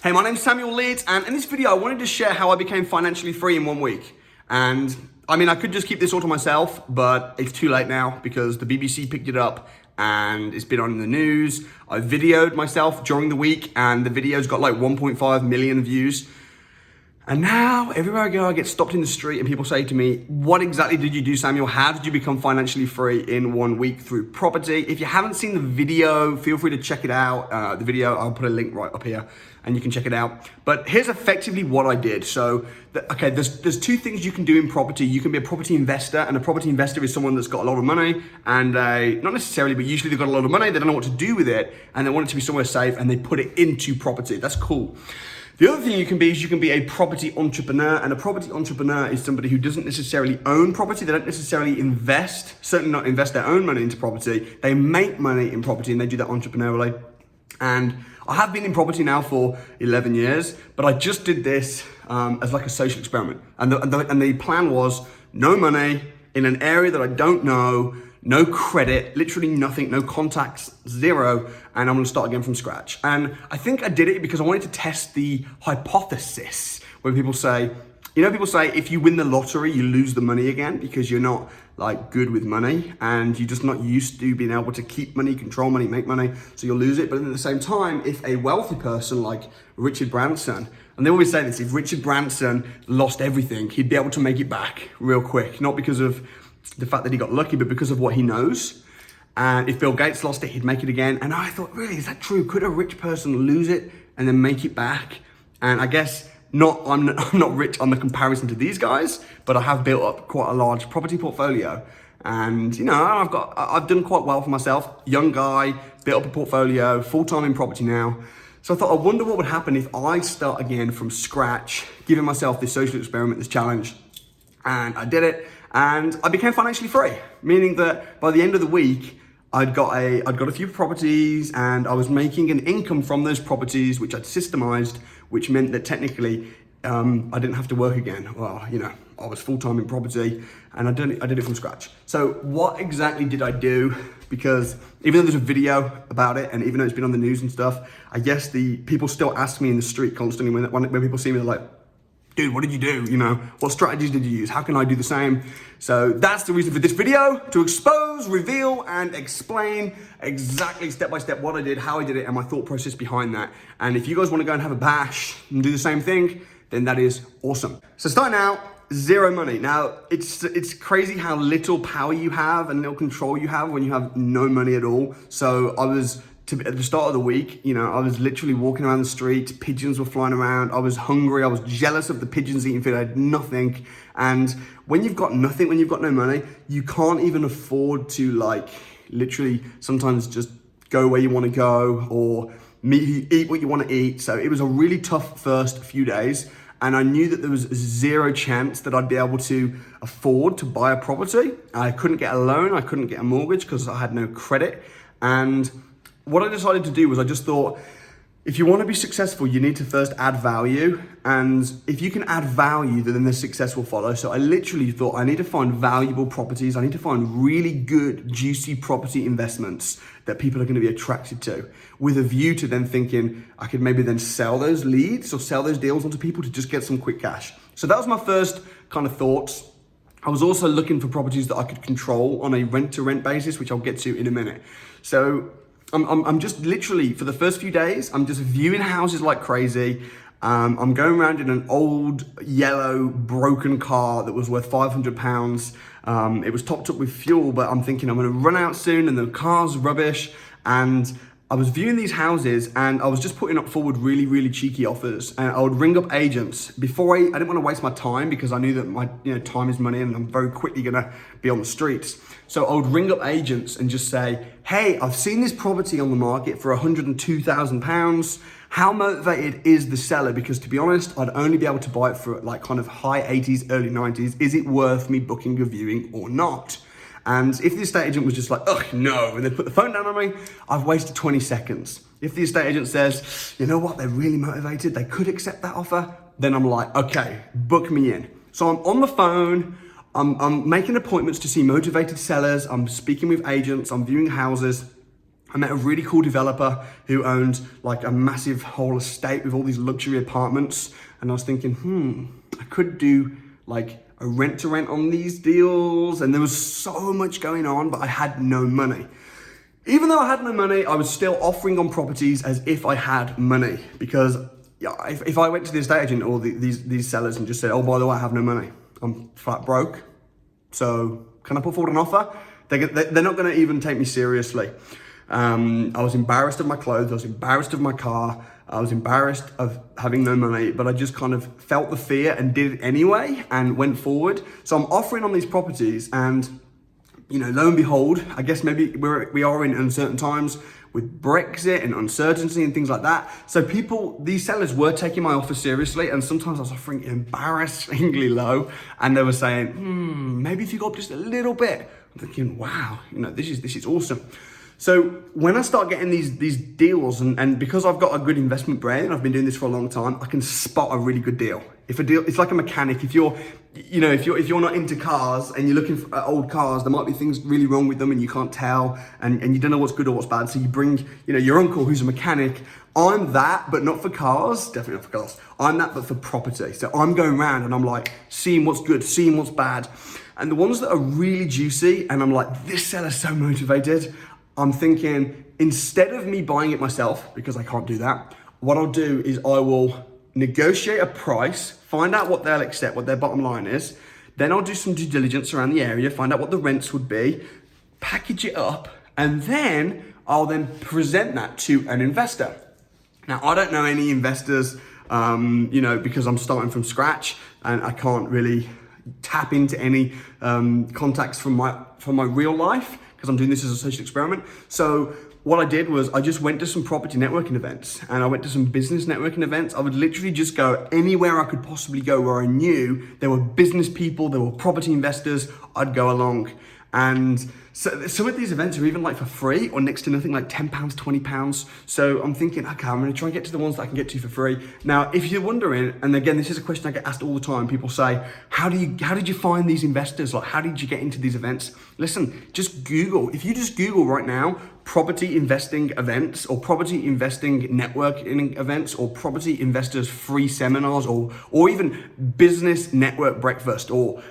Hey, my name's Samuel Leeds, and in this video I wanted to share how I became financially free in 1 week. And I mean, I could just keep this all to myself, but it's too late now because the BBC picked it up and it's been on in the news. I videoed myself during the week and the video's got like 1.5 million views. And now, everywhere I go, I get stopped in the street and people say to me, what exactly did you do, Samuel? How did you become financially free in 1 week through property? If you haven't seen the video, feel free to check it out. The video, I'll put a link right up here and you can check it out. But here's effectively what I did. So, there's two things you can do in property. You can be a property investor, and a property investor is someone that's got a lot of money and not necessarily, but usually they've got a lot of money, they don't know what to do with it, and they want it to be somewhere safe and they put it into property. That's cool. The other thing you can be is you can be a property entrepreneur, and a property entrepreneur is somebody who doesn't necessarily own property. They don't necessarily invest, certainly not invest their own money into property. They make money in property and they do that entrepreneurially. And I have been in property now for 11 years, but I just did this as like a social experiment. And the plan was no money in an area that I don't know, no credit, literally nothing, no contacts, zero, and I'm gonna start again from scratch. And I think I did it because I wanted to test the hypothesis where people say, people say if you win the lottery, you lose the money again because you're not like good with money and you're just not used to being able to keep money, control money, make money, so you'll lose it. But at the same time, if a wealthy person like Richard Branson, and they always say this, if Richard Branson lost everything, he'd be able to make it back real quick, not because of the fact that he got lucky, but because of what he knows. And if Bill Gates lost it, he'd make it again. And I thought, really, is that true? Could a rich person lose it and then make it back? And I guess I'm not rich on the comparison to these guys, but I have built up quite a large property portfolio. And I've done quite well for myself. Young guy, built up a portfolio, full-time in property now. So I thought, I wonder what would happen if I start again from scratch, giving myself this social experiment, this challenge. And I did it. And I became financially free, meaning that by the end of the week, I'd got a few properties and I was making an income from those properties, which I'd systemized, which meant that technically I didn't have to work again. Well, I was full-time in property and I did it from scratch. So what exactly did I do? Because even though there's a video about it and even though it's been on the news and stuff, I guess the people still ask me in the street constantly when people see me, they're like, dude, what did you do? What strategies did you use? How can I do the same? So that's the reason for this video, to expose, reveal, and explain exactly step by step what I did, how I did it, and my thought process behind that. And if you guys want to go and have a bash and do the same thing, then that is awesome. So starting out, zero money. Now, it's crazy how little power you have and little control you have when you have no money at all. So at the start of the week, I was literally walking around the street, pigeons were flying around, I was hungry, I was jealous of the pigeons eating food, I had nothing. And when you've got nothing, when you've got no money, you can't even afford to literally sometimes just go where you want to go or eat what you want to eat. So it was a really tough first few days. And I knew that there was zero chance that I'd be able to afford to buy a property. I couldn't get a loan, I couldn't get a mortgage because I had no credit. And what I decided to do was I just thought, if you want to be successful, you need to first add value. And if you can add value, then the success will follow. So I literally thought I need to find valuable properties. I need to find really good, juicy property investments that people are going to be attracted to, with a view to then thinking I could maybe then sell those leads or sell those deals onto people to just get some quick cash. So that was my first kind of thoughts. I was also looking for properties that I could control on a rent-to-rent basis, which I'll get to in a minute. So I'm just literally, for the first few days, I'm just viewing houses like crazy. I'm going around in an old, yellow, broken car that was worth £500. It was topped up with fuel, but I'm thinking I'm gonna run out soon and the car's rubbish. And I was viewing these houses and I was just putting up forward really, really cheeky offers. And I would ring up agents before I didn't want to waste my time because I knew that my time is money and I'm very quickly gonna be on the streets. So I would ring up agents and just say, hey, I've seen this property on the market for £102,000. How motivated is the seller? Because to be honest, I'd only be able to buy it for kind of high 80s, early 90s. Is it worth me booking a viewing or not? And if the estate agent was just like, oh no, and they put the phone down on me, I've wasted 20 seconds. If the estate agent says, you know what, they're really motivated, they could accept that offer, then I'm like, okay, book me in. So I'm on the phone, I'm making appointments to see motivated sellers, I'm speaking with agents, I'm viewing houses, I met a really cool developer who owned like a massive whole estate with all these luxury apartments. And I was thinking, I could do like a rent to rent on these deals. And there was so much going on, but I had no money. Even though I had no money, I was still offering on properties as if I had money, because if I went to the estate agent or these sellers and just said, oh, by the way, I have no money, I'm flat broke, so can I put forward an offer? They're not going to even take me seriously. I was embarrassed of my clothes, I was embarrassed of my car, I was embarrassed of having no money, but I just kind of felt the fear and did it anyway and went forward. So I'm offering on these properties, and lo and behold, I guess maybe we are in uncertain times with Brexit and uncertainty and things like that. So these sellers were taking my offer seriously, and sometimes I was offering embarrassingly low, and they were saying, maybe if you go up just a little bit. I'm thinking, wow, this is awesome. So when I start getting these deals, and because I've got a good investment brain, I've been doing this for a long time, I can spot a really good deal. If a deal, it's like a mechanic. If you're not into cars and you're looking for old cars, there might be things really wrong with them and you can't tell, and you don't know what's good or what's bad. So you bring, your uncle who's a mechanic. I'm that, but not for cars. Definitely not for cars. I'm that, but for property. So I'm going around and I'm like seeing what's good, seeing what's bad, and the ones that are really juicy, and I'm like, this seller's so motivated. I'm thinking, instead of me buying it myself, because I can't do that, what I'll do is I will negotiate a price, find out what they'll accept, what their bottom line is. Then I'll do some due diligence around the area, find out what the rents would be, package it up, and then I'll then present that to an investor. Now, I don't know any investors, because I'm starting from scratch and I can't really tap into any contacts from my real life, because I'm doing this as a social experiment. So what I did was I just went to some property networking events, and I went to some business networking events. I would literally just go anywhere I could possibly go where I knew there were business people, there were property investors, I'd go along. And so some of these events are even like for free or next to nothing, like £10, £20. So I'm thinking, okay, I'm gonna try and get to the ones that I can get to for free. Now, if you're wondering, and again, this is a question I get asked all the time, people say, how did you find these investors? Like, how did you get into these events? Listen, just Google. If you just Google right now, property investing events or property investing networking events or property investors free seminars or even business network breakfast or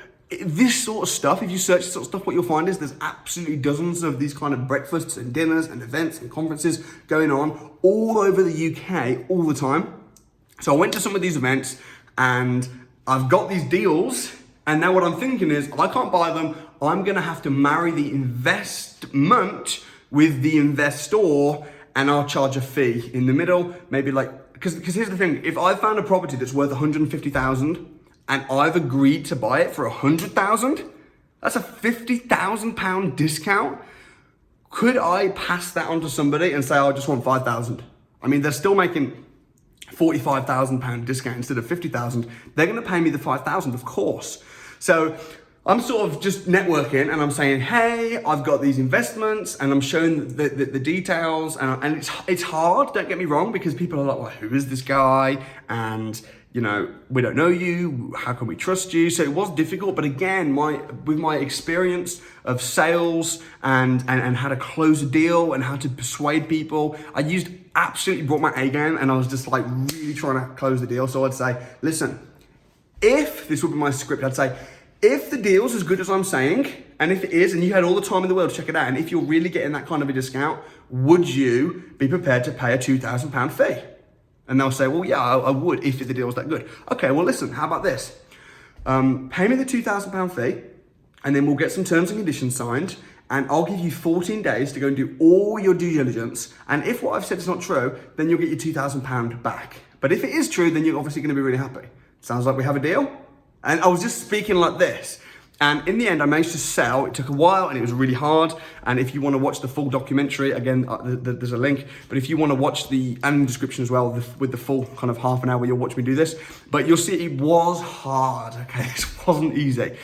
this sort of stuff, if you search this sort of stuff, what you'll find is there's absolutely dozens of these kind of breakfasts and dinners and events and conferences going on all over the UK all the time. So I went to some of these events and I've got these deals, and now what I'm thinking is I can't buy them. I'm gonna have to marry the investment with the investor, and I'll charge a fee in the middle, maybe like, because here's the thing, if I found a property that's worth 150,000 and I've agreed to buy it for 100,000, that's a £50,000 discount. Could I pass that on to somebody and say, I just want 5,000? I mean, they're still making £45,000 discount instead of 50,000. They're gonna pay me the 5,000, of course. So I'm sort of just networking and I'm saying, hey, I've got these investments, and I'm showing the details, and it's hard, don't get me wrong, because people are like, well, who is this guy? And we don't know you, how can we trust you? So it was difficult, but again, with my experience of sales and how to close a deal and how to persuade people, I absolutely brought my A game, and I was just like really trying to close the deal. So I'd say, listen, if this would be my script, I'd say, if the deal's as good as I'm saying, and if it is, and you had all the time in the world to check it out, and if you're really getting that kind of a discount, would you be prepared to pay a £2,000 fee? And they'll say, well, yeah, I would if the deal was that good. Okay, well, listen, how about this? Pay me the £2,000 fee, and then we'll get some terms and conditions signed, and I'll give you 14 days to go and do all your due diligence. And if what I've said is not true, then you'll get your £2,000 back. But if it is true, then you're obviously gonna be really happy. Sounds like we have a deal? And I was just speaking like this. And in the end, I managed to sell. It took a while and it was really hard. And if you want to watch the full documentary, again, there's a link. But if you want to watch and in the description as well, with the full kind of half an hour, you'll watch me do this. But you'll see it was hard, okay? It wasn't easy.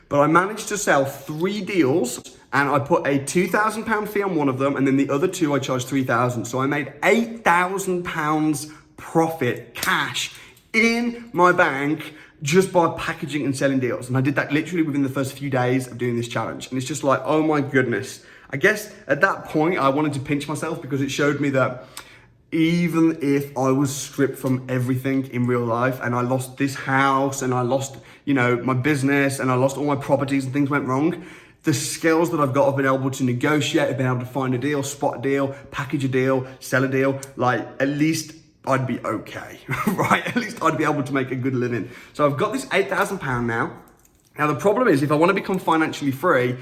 But I managed to sell 3 deals, and I put a £2,000 fee on one of them, and then the other 2 I charged £3,000. So I made £8,000 profit, cash, in my bank, just by packaging and selling deals. And I did that literally within the first few days of doing this challenge. And it's just like, oh my goodness, I guess at that point, I wanted to pinch myself because it showed me that even if I was stripped from everything in real life and I lost this house and I lost, my business and I lost all my properties and things went wrong, the skills that I've got, I've been able to negotiate, I've been able to find a deal, spot a deal, package a deal, sell a deal, at least I'd be okay, right? At least I'd be able to make a good living. So I've got this £8,000 now. Now the problem is if I want to become financially free,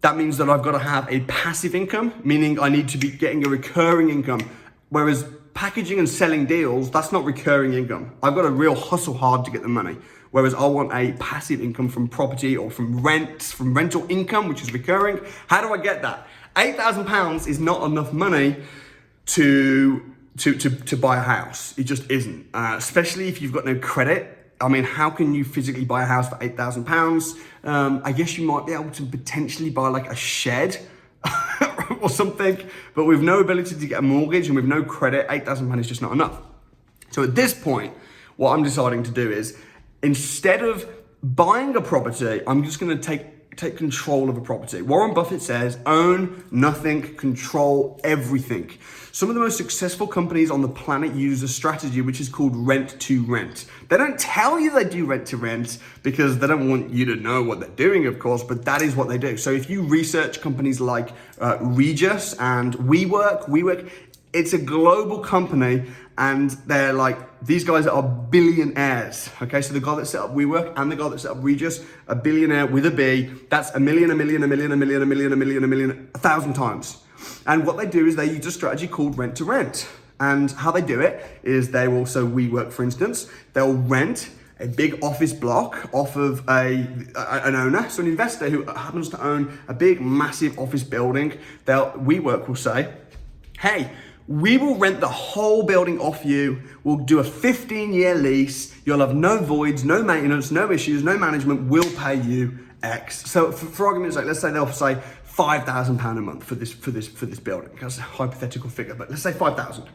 that means that I've got to have a passive income, meaning I need to be getting a recurring income. Whereas packaging and selling deals, that's not recurring income. I've got to real hustle hard to get the money. Whereas I want a passive income from property or from rent, from rental income, which is recurring. How do I get that? £8,000 is not enough money to buy a house. It just isn't, especially if you've got no credit. I mean, how can you physically buy a house for £8,000? I guess you might be able to potentially buy like a shed or something, but with no ability to get a mortgage and with no credit, £8,000 is just not enough. So at this point, what I'm deciding to do is, instead of buying a property, I'm just gonna take control of a property. Warren Buffett says, own nothing, control everything. Some of the most successful companies on the planet use a strategy which is called rent to rent. They don't tell you they do rent to rent because they don't want you to know what they're doing, of course, but that is what they do. So if you research companies like Regus and WeWork, it's a global company and they're like, these guys are billionaires, okay? So the guy that set up WeWork and the guy that set up Regus, a billionaire with a B, that's a million, 1,000 times. And what they do is they use a strategy called rent to rent. And how they do it is they will, so WeWork for instance, they'll rent a big office block off of an owner, so an investor who happens to own a big, massive office building. WeWork will say, hey, we will rent the whole building off you. We'll do a 15-year lease. You'll have no voids, no maintenance, no issues, no management. We'll pay you X. So for argument's sake, let's say they'll say £5,000 a month for this building. That's a hypothetical figure, but let's say 5,000.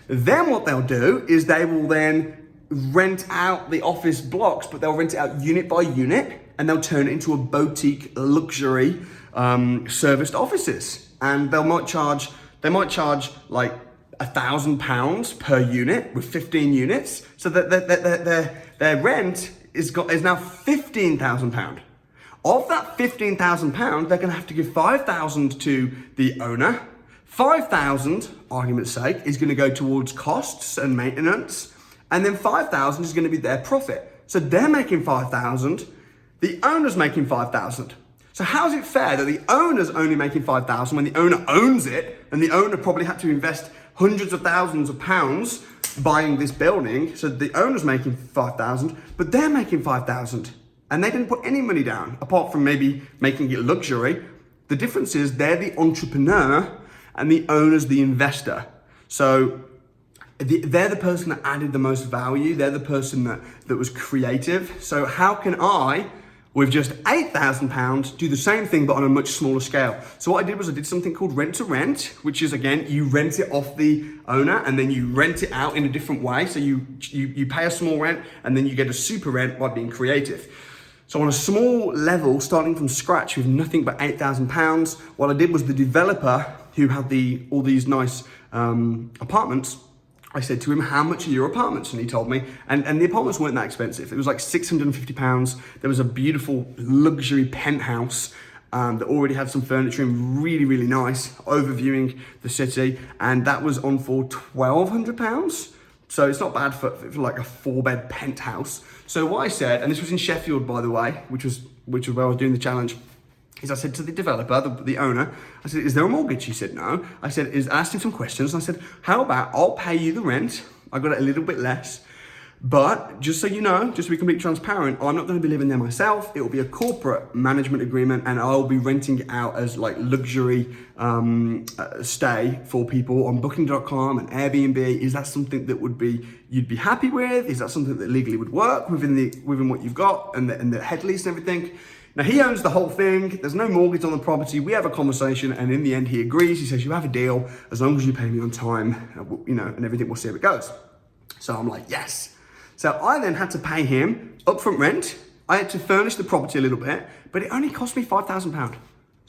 Then what they'll do is they will then rent out the office blocks, but they'll rent it out unit by unit, and they'll turn it into a boutique luxury serviced offices. And they might charge like £1,000 per unit with 15 units. So that their rent is now £15,000. Of that £15,000, they're gonna have to give £5,000 to the owner. £5,000, argument's sake, is gonna go towards costs and maintenance. And then £5,000 is gonna be their profit. So they're making £5,000, the owner's making £5,000. So how is it fair that the owner's only making £5,000 when the owner owns it, and the owner probably had to invest hundreds of thousands of pounds buying this building, so the owner's making £5,000, but they're making £5,000, and they didn't put any money down, apart from maybe making it luxury. The difference is they're the entrepreneur, and the owner's the investor. So they're the person that added the most value, they're the person that was creative. So how can I, with just £8,000, do the same thing but on a much smaller scale? So what I did was I did something called rent to rent, which is, again, you rent it off the owner and then you rent it out in a different way. So you pay a small rent and then you get a super rent by being creative. So on a small level, starting from scratch with nothing but £8,000, what I did was the developer who had all these nice apartments, I said to him, how much are your apartments? And he told me, and the apartments weren't that expensive. It was like £650. There was a beautiful luxury penthouse that already had some furniture and really, really nice, overviewing the city. And that was on for £1,200. So it's not bad for like a 4-bed penthouse. So what I said, and this was in Sheffield, by the way, which was where I was doing the challenge, is I said to the developer, the owner, I said, is there a mortgage? He said, no. I asked him some questions. And I said, how about I'll pay you the rent. I got it a little bit less. But just so you know, just to be completely transparent, I'm not going to be living there myself. It will be a corporate management agreement and I'll be renting it out as like luxury stay for people on booking.com and Airbnb. Is that something that you'd be happy with? Is that something that legally would work within what you've got and the head lease and everything? Now he owns the whole thing. There's no mortgage on the property. We have a conversation and in the end he agrees. He says, you have a deal as long as you pay me on time, and everything, we'll see how it goes. So I'm like, yes. So I then had to pay him upfront rent. I had to furnish the property a little bit, but it only cost me £5,000.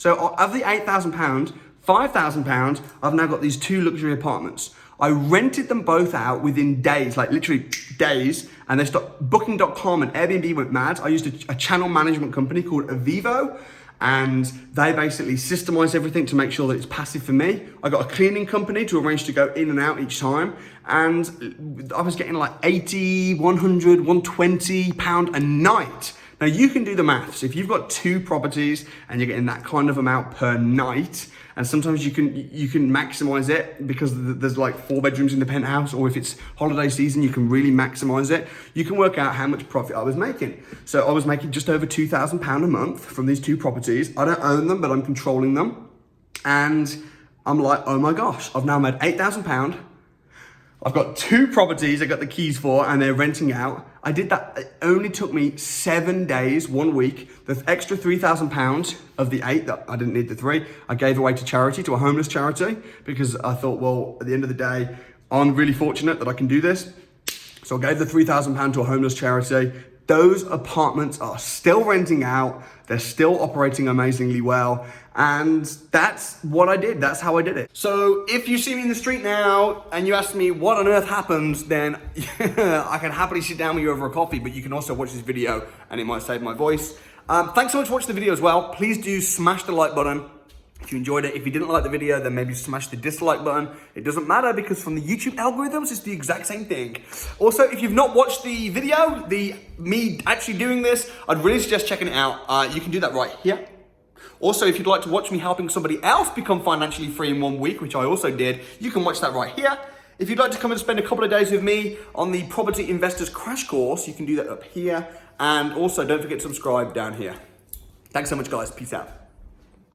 So of the £8,000, £5,000, I've now got these 2 luxury apartments. I rented them both out within days, like literally days, and they stopped. Booking.com and Airbnb went mad. I used a channel management company called Avivo, and they basically systemize everything to make sure that it's passive for me. I got a cleaning company to arrange to go in and out each time, and I was getting like 80, 100, 120 pound a night. Now you can do the maths. If you've got 2 properties and you're getting that kind of amount per night, and sometimes you can maximize it because there's like 4 bedrooms in the penthouse, or if it's holiday season, you can really maximize it. You can work out how much profit I was making. So I was making just over £2,000 a month from these 2 properties. I don't own them, but I'm controlling them. And I'm like, oh my gosh, I've now made £8,000. I've got 2 properties I got the keys for and they're renting out. I did that, it only took me 7 days, 1 week. The extra £3,000 of the 8 that I didn't need the 3, I gave away to charity, to a homeless charity, because I thought, well, at the end of the day, I'm really fortunate that I can do this. So I gave the £3,000 to a homeless charity. Those apartments are still renting out. They're still operating amazingly well. And that's what I did. That's how I did it. So if you see me in the street now and you ask me what on earth happened, then I can happily sit down with you over a coffee, but you can also watch this video and it might save my voice. Thanks so much for watching the video as well. Please do smash the like button if you enjoyed it. If you didn't like the video, then maybe smash the dislike button. It doesn't matter because from the YouTube algorithms, it's the exact same thing. Also, if you've not watched the video, me actually doing this, I'd really suggest checking it out. You can do that right here. Also, if you'd like to watch me helping somebody else become financially free in 1 week, which I also did, you can watch that right here. If you'd like to come and spend a couple of days with me on the Property Investors Crash Course, you can do that up here. And also, don't forget to subscribe down here. Thanks so much, guys. Peace out.